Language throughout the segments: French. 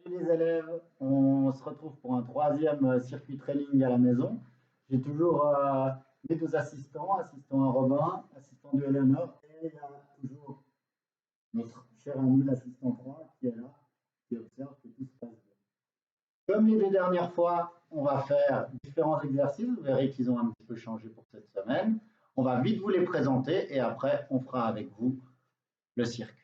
Salut les élèves, on se retrouve pour un troisième circuit training à la maison. J'ai toujours mes deux assistants, assistant à Robin, assistant de Eleanor, et il y a toujours notre cher ami l'assistant 3 qui est là, qui observe que tout se passe bien. Comme les deux dernières fois, on va faire différents exercices, vous verrez qu'ils ont un petit peu changé pour cette semaine. On va vite vous les présenter et après on fera avec vous le circuit.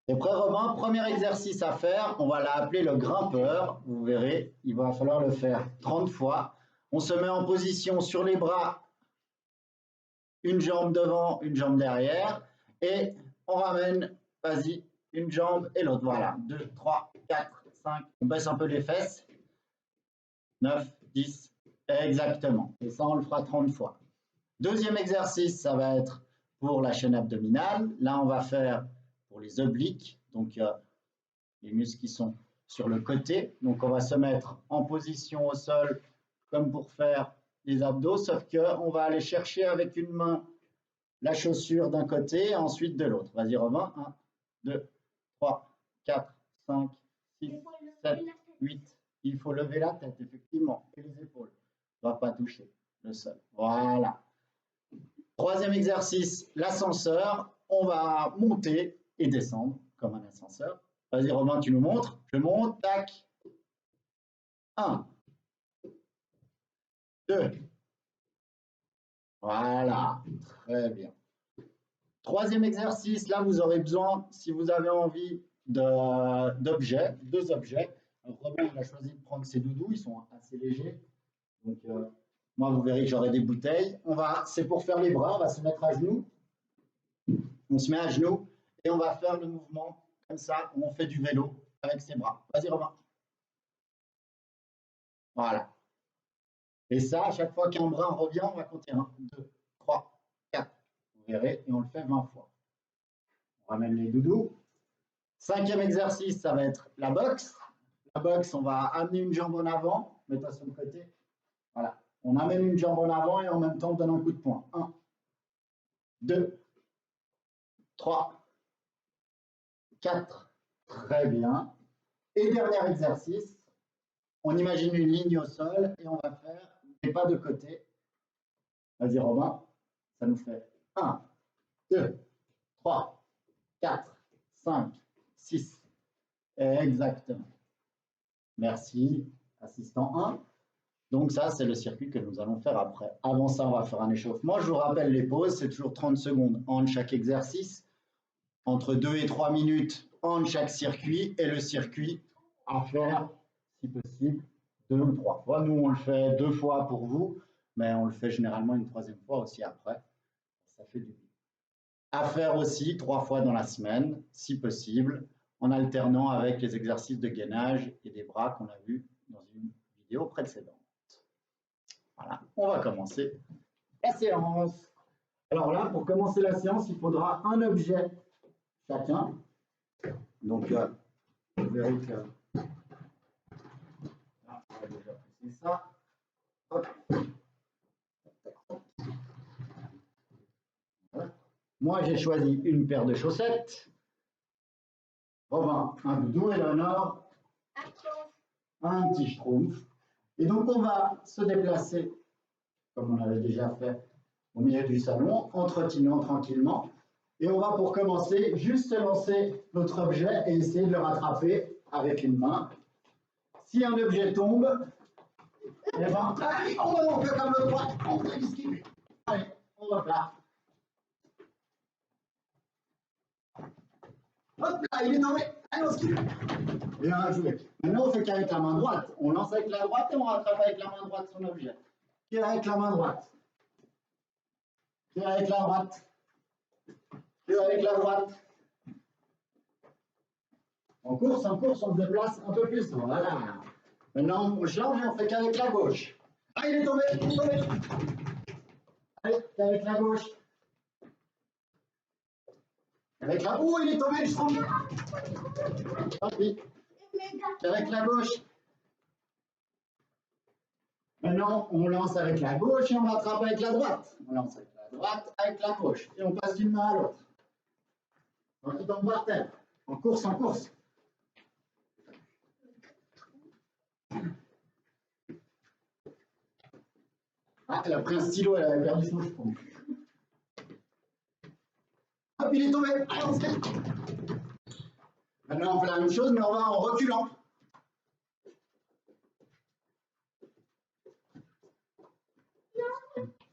Et prêt Romain, premier exercice à faire, on va l'appeler le grimpeur. Vous verrez, il va falloir le faire 30 fois. On se met en position sur les bras, une jambe devant, une jambe derrière. Et on ramène, vas-y, une jambe et l'autre. Voilà, 2, 3, 4, 5. On baisse un peu les fesses. 9, 10, exactement. Et ça, on le fera 30 fois. Deuxième exercice, ça va être pour la chaîne abdominale. Là, on va faire pour les obliques, donc les muscles qui sont sur le côté. Donc on va se mettre en position au sol comme pour faire les abdos, sauf qu'on va aller chercher avec une main la chaussure d'un côté, ensuite de l'autre. Vas-y Romain, 1, 2, 3, 4, 5, 6, 7, 8. Il faut lever la tête, effectivement, et les épaules. On ne va pas toucher le sol. Voilà. Troisième exercice, l'ascenseur. On va monter et descendre comme un ascenseur. Vas-y Romain, tu nous montres. Je monte, tac. 1, 2. Voilà, très bien. Troisième exercice, là vous aurez besoin, si vous avez envie, d'objets, deux objets. Alors, Romain, il a choisi de prendre ses doudous, ils sont assez légers. Donc moi, vous verrez que j'aurai des bouteilles. C'est pour faire les bras, on va se mettre à genoux. On se met à genoux et on va faire le mouvement comme ça, où on fait du vélo avec ses bras. Vas-y Romain. Voilà. Et ça, à chaque fois qu'un bras revient, on va compter 1, 2, 3, 4. Vous verrez, et on le fait 20 fois. On ramène les doudous. Cinquième exercice, ça va être la boxe. La boxe, on va amener une jambe en avant, mets-toi sur le côté. Voilà. On amène une jambe en avant et en même temps, on donne un coup de poing. 1, 2, 3, 4. Très bien. Et dernier exercice, on imagine une ligne au sol et on va faire des pas de côté. Vas-y Robin, ça nous fait 1, 2, 3, 4, 5, 6. Exactement. Merci, assistant 1. Donc ça, c'est le circuit que nous allons faire après. Avant ça, on va faire un échauffement. Je vous rappelle les pauses, c'est toujours 30 secondes entre chaque exercice, entre 2 et 3 minutes entre chaque circuit, et le circuit à faire, si possible, 2 ou 3 fois. Nous, on le fait 2 fois pour vous, mais on le fait généralement une troisième fois aussi après. Ça fait du bien. À faire aussi 3 fois dans la semaine, si possible, en alternant avec les exercices de gainage et des bras qu'on a vus dans une vidéo précédente. Voilà, on va commencer la séance. Alors là, pour commencer la séance, il faudra un objet chacun. Donc, vous verrez que là, on va déjà pousser ça. Hop. Voilà. Moi, j'ai choisi une paire de chaussettes. Robin, un doudou, Eleanor, un petit schtroumpf. Et donc, on va se déplacer, comme on avait déjà fait au milieu du salon, en trottinant tranquillement. Et on va, pour commencer, juste lancer notre objet et essayer de le rattraper avec une main. Si un objet tombe, eh ben, allez, on fait comme le droit, on fait l'esquive. Allez, on repart. Hop là, il est tombé. Allez, on esquive. Bien joué. Maintenant, on fait qu'avec la main droite. On lance avec la droite et on rattrape avec la main droite son objet. Qui est avec la main droite? Qui est avec la droite? Qui est avec la droite? En course, on se déplace un peu plus. Voilà. Maintenant, on change et on fait qu'avec la gauche. Ah, il est tombé, il est tombé. Allez, qu'avec la gauche. Avec la... Oh, il est tombé, je trouve. Tant pis. Avec la gauche. Maintenant, on lance avec la gauche et on rattrape avec la droite. On lance avec la droite, avec la gauche. Et on passe d'une main à l'autre. Donc, il tombe par terre. En course, en course. Ah, elle a pris un stylo, elle avait perdu son schtroumpf. Hop, il est tombé. Allez, on se fait. Maintenant, on fait la même chose, mais on va en reculant.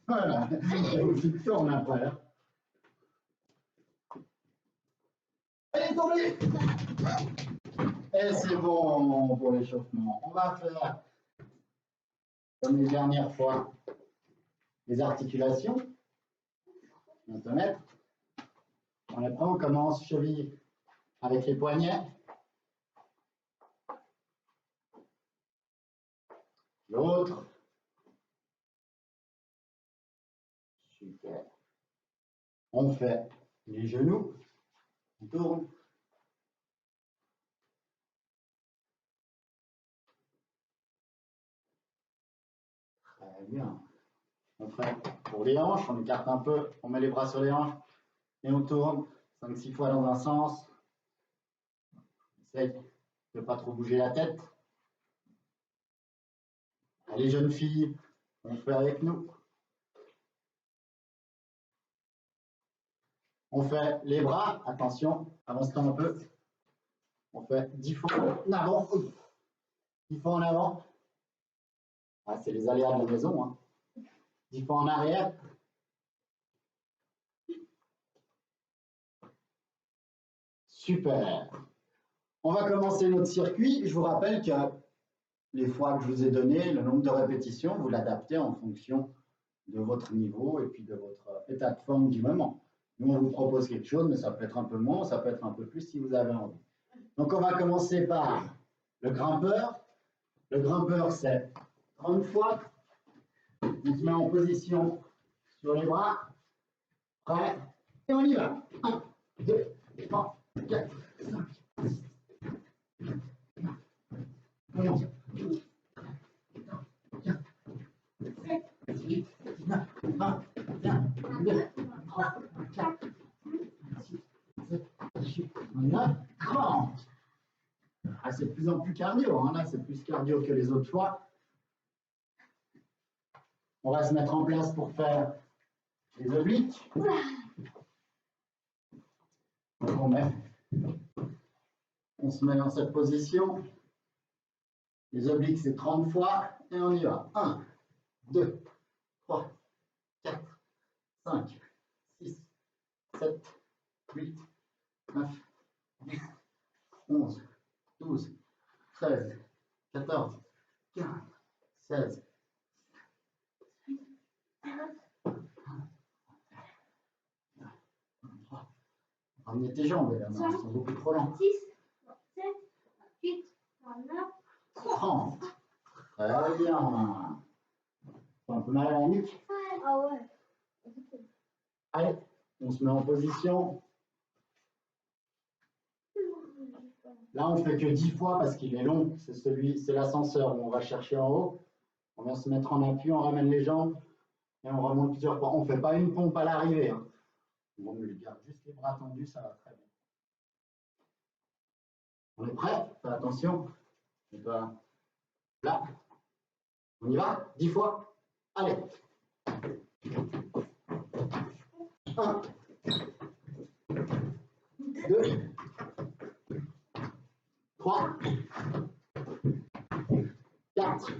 Voilà. Il tourne après. Hein. Elle est tombée. Et c'est bon pour l'échauffement. On va faire, comme les dernières fois, les articulations. On va se mettre. On les prend, on commence cheville avec les poignets. L'autre. Super. On fait les genoux. On tourne. Très bien. On fait pour les hanches, on écarte un peu, on met les bras sur les hanches et on tourne 5-6 fois dans un sens. Essaye de ne pas trop bouger la tête. Allez, jeunes filles, on fait avec nous. On fait les bras, attention, avance-toi un peu. On fait 10 fois en avant. 10 fois en avant. Ah, c'est les aléas de la maison. Hein. 10 fois en arrière. Super. On va commencer notre circuit. Je vous rappelle que les fois que je vous ai donné, le nombre de répétitions, vous l'adaptez en fonction de votre niveau et puis de votre état de forme du moment. Nous, on vous propose quelque chose, mais ça peut être un peu moins, ça peut être un peu plus si vous avez envie. Donc, on va commencer par le grimpeur. Le grimpeur, c'est 30 fois. On se met en position sur les bras. Prêt. Et on y va. 1, 2, 3, 4, 5, 6, 11, 12, 14, 15, 16, 18, 19, 20, 21, 22, 23, 24, 26, 27, 28, 29, 30. Ah, c'est de plus en plus cardio. Hein. Là, c'est plus cardio que les autres fois. On va se mettre en place pour faire les obliques. Donc on se met dans cette position. Les obliques, c'est 30 fois. Et on y va. 1, 2, 3, 4, 5, 6, 7, 8, 9, 10, 11, 12, 13, 14, 15, 16, 23. Ramenez tes jambes, là, elles sont beaucoup trop lentes. 6, 7, 8, 9, 30. Très bien. Un peu mal à la nuque. Ah ouais. Allez, on se met en position. Là, on fait que 10 fois parce qu'il est long. C'est l'ascenseur où on va chercher en haut. On vient se mettre en appui, on ramène les jambes et on remonte plusieurs fois. On ne fait pas une pompe à l'arrivée. Hein. On garde juste les bras tendus, ça va très bien. On est prêt? Fais attention. Et ben, là, on y va? 10 fois. Allez. 1, 2, 3, 4,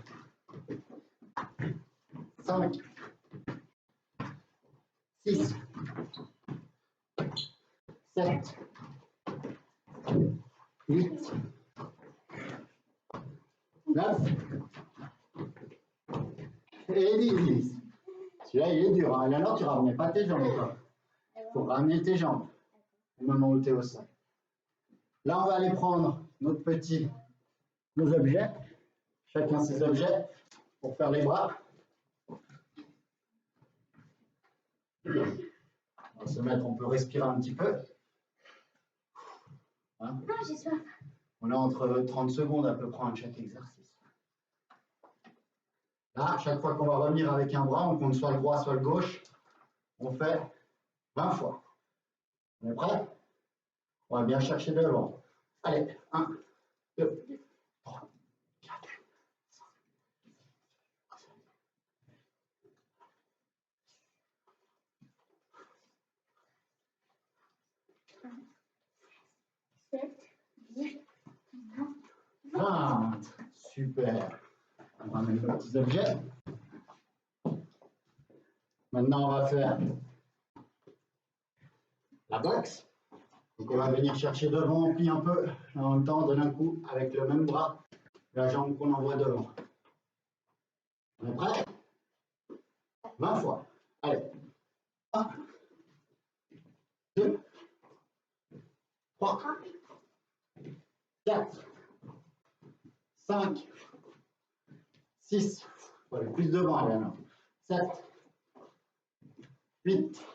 5, 6, 7, 8, 9 et 10. Celui-là, il est dur. Hein. Là, tu ne ramenais pas tes jambes. Il faut ramener tes jambes au moment où tu es au sol. Là, on va aller prendre nos objets. Chacun ses objets pour faire les bras. On va se mettre, on peut respirer un petit peu. Hein? Non, j'ai soif. On a entre 30 secondes à peu près à chaque exercice. Là, chaque fois qu'on va revenir avec un bras, on compte soit le droit, soit le gauche. On fait 20 fois. On est prêt? On va bien chercher devant. Allez, 1, 2, 3, 4, 5, 20. Super. On ramène les petits objets. Maintenant, on va faire la boxe. Donc, on va venir chercher devant, on plie un peu. Et en même temps, on donne un coup avec le même bras, la jambe qu'on envoie devant. On est prêt? 20 fois. Allez. 1, 2, 3, 4, 5, 6. Il faut aller plus devant, allez, 7, 8,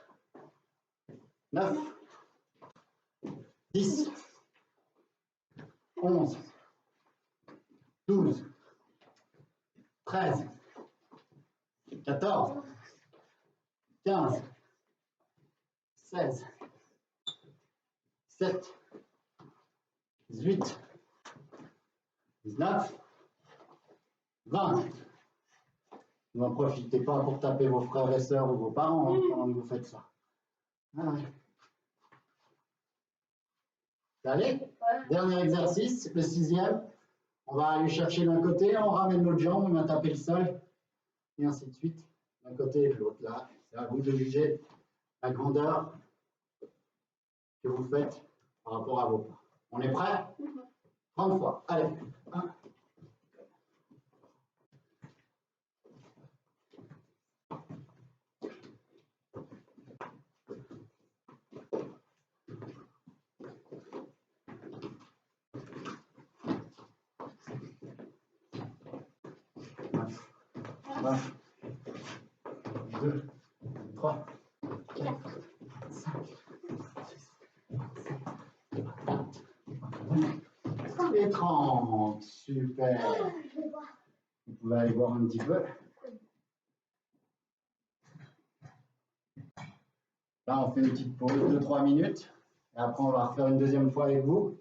9, 10, 11, 12, 13, 14, 15, 16, 17, 18, 19, 20. N'en profitez pas pour taper vos frères et sœurs ou vos parents pendant que vous faites ça. Allez. Allez, dernier exercice, le 6e. On va aller chercher d'un côté, on ramène notre jambe, on va taper le sol, et ainsi de suite, d'un côté et de l'autre. Là, c'est à vous de juger la grandeur que vous faites par rapport à vos pas. On est prêt? 30 fois. Allez. 1. Un, 2, 3, 4, 5, 6, 7, et 30. Super. Vous pouvez aller voir un petit peu. Là, on fait une petite pause de 2-3 minutes. Et après, on va refaire une deuxième fois avec vous.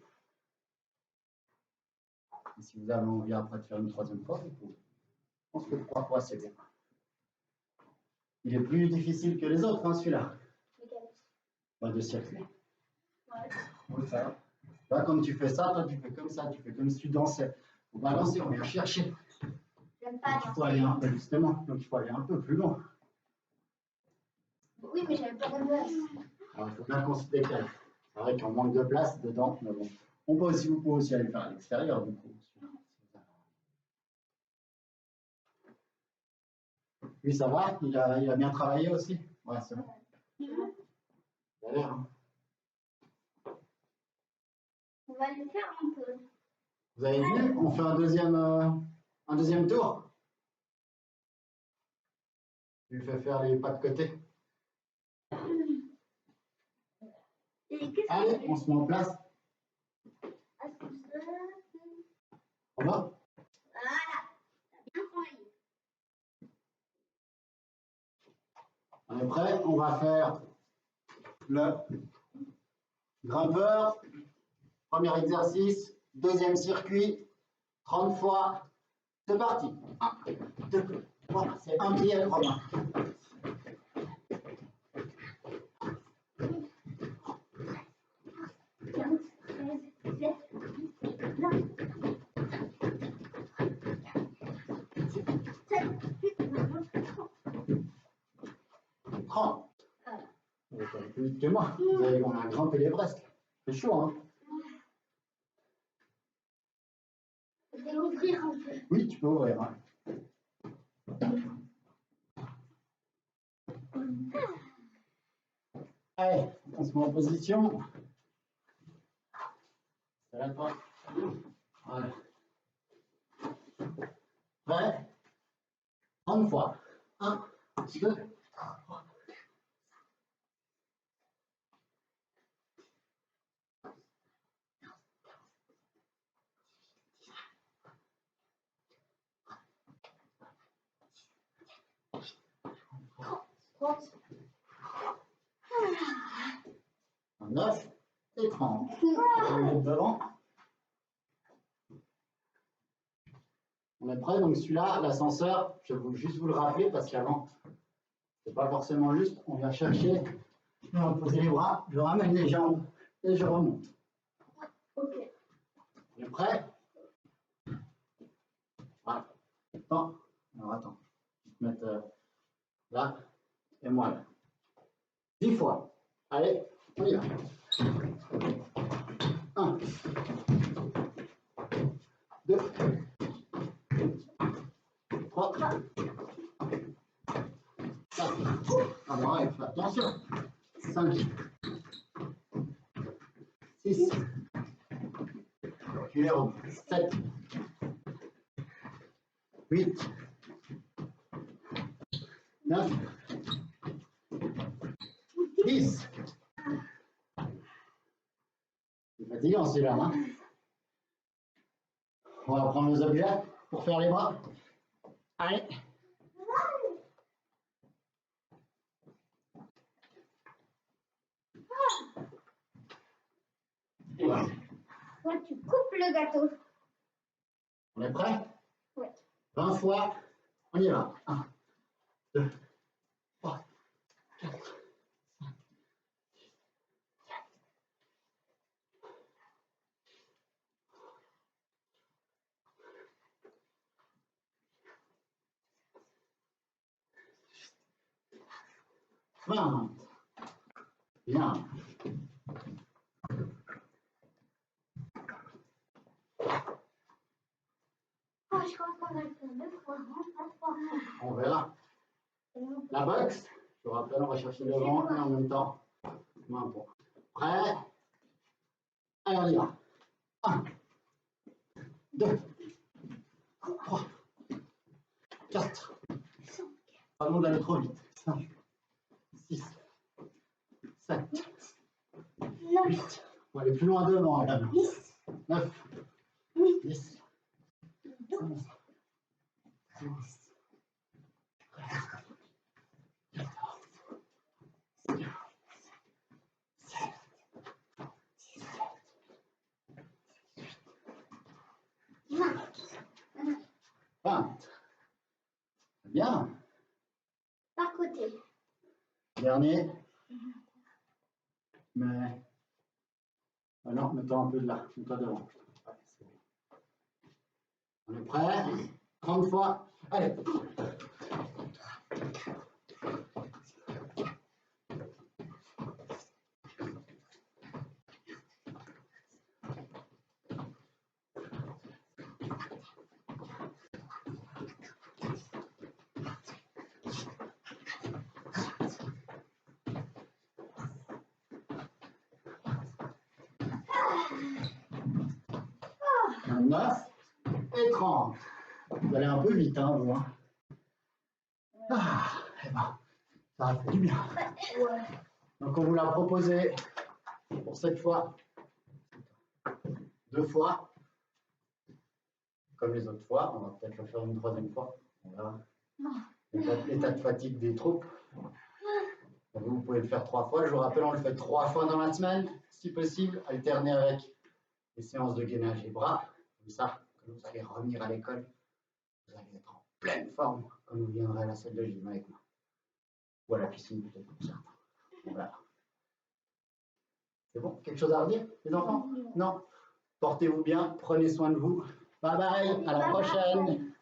Et si vous avez envie après de faire une troisième fois, vous pouvez. Je pense que 3 fois, c'est bien. Il est plus difficile que les autres, hein, celui-là. Pas de circuit. Ouais. Ça. Là, comme tu fais ça, toi, tu fais comme ça. Tu fais comme si tu dansais. On va danser, on vient chercher. J'aime pas Il faut aller un peu, justement. Donc, il faut aller un peu plus loin. Oui, mais j'avais pas de place. Alors, il faut bien qu'on se décale. C'est vrai qu'on manque de place dedans, mais bon. Vous pouvez aussi aller faire à l'extérieur, du coup. Lui, ça va? Il a bien travaillé aussi? Ouais, c'est bon. Ça a l'air, hein. On va le faire un peu. Vous avez vu? On fait un deuxième tour. Je lui fais faire les pas de côté. Allez, on se met en place. On va? Voilà. Bien travaillé. On est prêt? On va faire le grimpeur. Premier exercice. Deuxième circuit. 30 fois. C'est parti. 1, 2, 3. C'est un pied à 3 mains. Vous allez plus vite que moi. Vous allez on a grimpé l'Everest. C'est chaud, hein? Je vais ouvrir un peu. Oui, tu peux ouvrir. Hein. Allez, on se met en position. C'est là, toi. Voilà. Prêt? 30 fois. 1, 2, 3. Un 9 et 30. On est devant. On est prêt, donc celui-là, l'ascenseur, je vais juste vous le rappeler parce qu'avant, c'est pas forcément juste. On vient chercher, on va poser les bras, je ramène les jambes et je remonte. Ok. On est prêt? temps. Alors attends, je vais te mettre là et moi là. 10 fois. Allez, on y va. 1, 2, 3, 4. Ah bon, ouais, fais attention. 5, 6, numéro 7, 8, 9, 10. C'est fatigant celui-là, hein? On va prendre les objets pour faire les bras. Allez. Voilà. Toi, tu coupes le gâteau. On est prêt? Oui. 20 fois, on y va. 1, 2, 3, 4, 5, 6, 7. Bien. Oh, je crois qu'on va le faire 2 fois, hein, pas 3 fois. On verra. La boxe, je vous rappelle, on va chercher devant et en même temps, main pour. Prêt? Allez, on y va. 1, 2, 3, 4. Pas le monde d'aller trop vite. 5, 6, 7, 8. On va aller plus loin devant, là. 10, 9, 8, 10, 12, 11, 20. Bien. par côté. Dernier. Mais. Ah non, mets-toi un peu de là. Mets-toi devant. Ouais, c'est bon. On est prêt? 30 fois. Allez. Oh, 9 et 30. Vous allez un peu vite, hein, vous. Hein. Ah, eh ben, ça a fait du bien. ouais. Donc, on vous l'a proposé pour cette fois 2 fois. Comme les autres fois. On va peut-être le faire une 3e fois. On verra. L'état de fatigue des troupes. Donc, vous pouvez le faire 3 fois. Je vous rappelle, on le fait 3 fois dans la semaine, si possible, alterné avec les séances de gainage et bras. Comme ça, quand vous allez revenir à l'école, vous allez être en pleine forme quand vous viendrez à la salle de gym avec moi. Ou à la piscine, peut-être pour certains. Voilà. C'est bon? Quelque chose à redire, les enfants? Non? Portez-vous bien, prenez soin de vous. Bye bye, à la prochaine.